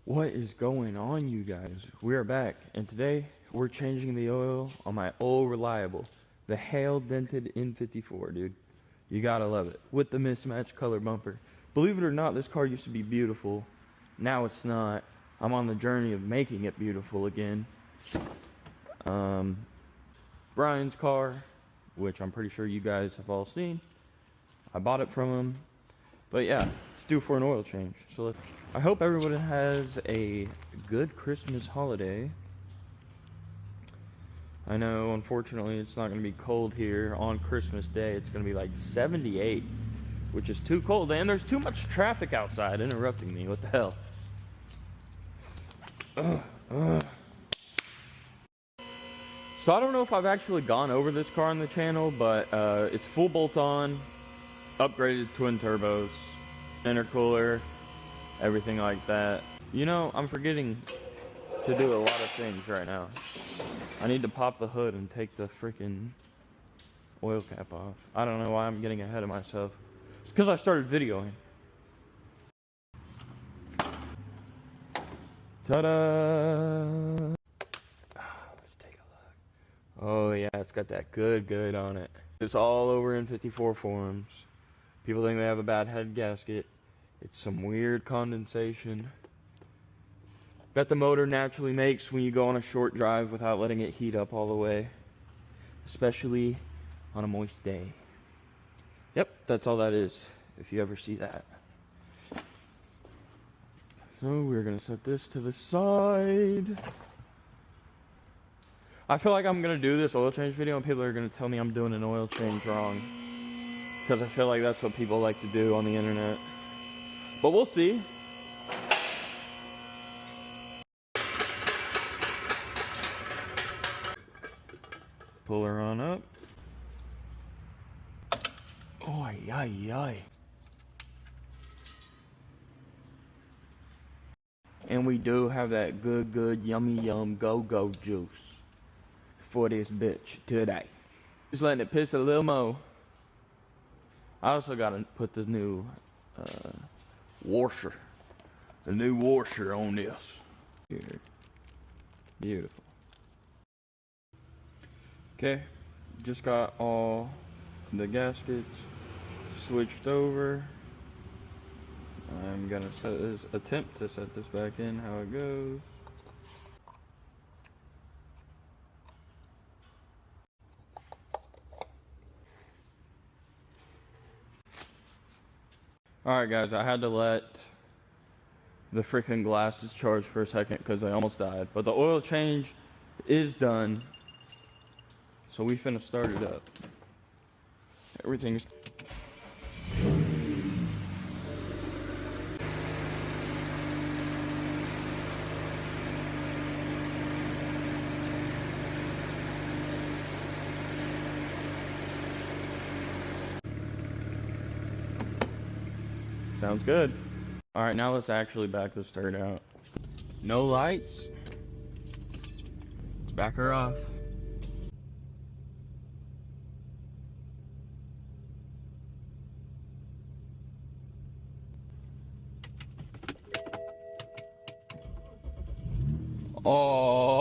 What is going on, you guys? We are back, and today we're changing the oil on my old reliable, the Hale Dented N54, dude. You gotta love it. With the mismatched color bumper. Believe it or not, this car used to be beautiful. Now it's not. I'm on the journey of making it beautiful again. Brian's car, which I'm pretty sure you guys have all seen. I bought it from him. But yeah, it's due for an oil change. So I hope everyone has a good Christmas holiday. I know, unfortunately, it's not going to be cold here on Christmas Day. It's going to be like 78, which is too cold. And there's too much traffic outside interrupting me. What the hell? So I don't know if I've actually gone over this car on the channel, but it's full bolt-on, upgraded twin turbos, intercooler, everything like that. You know, I'm forgetting to do a lot of things right now. I need to pop the hood and take the freaking oil cap off. I don't know why I'm getting ahead of myself. It's because I started videoing. Ta-da! Let's take a look. Oh yeah, it's got that good on it. It's all over N54 forums. People think they have a bad head gasket. It's some weird condensation that the motor naturally makes when you go on a short drive without letting it heat up all the way, especially on a moist day. Yep, that's all that is, if you ever see that. So we're gonna set this to the side. I feel like I'm gonna do this oil change video and people are gonna tell me I'm doing an oil change wrong, because I feel like that's what people like to do on the internet. But we'll see. Pull her on up. Oy, ay, ay. And we do have that good, yummy, go juice for this bitch today. Just letting it piss a little more. I also gotta put the new washer. The new washer on this. Here. Beautiful. Okay, just got all the gaskets switched over. I'm gonna attempt to set this back in how it goes. Alright guys, I had to let the freaking glasses charge for a second because I almost died. But the oil change is done. So we finna start it up. Everything's... Sounds good. Alright, now let's actually back this turd out. No lights. Let's back her off. Oh.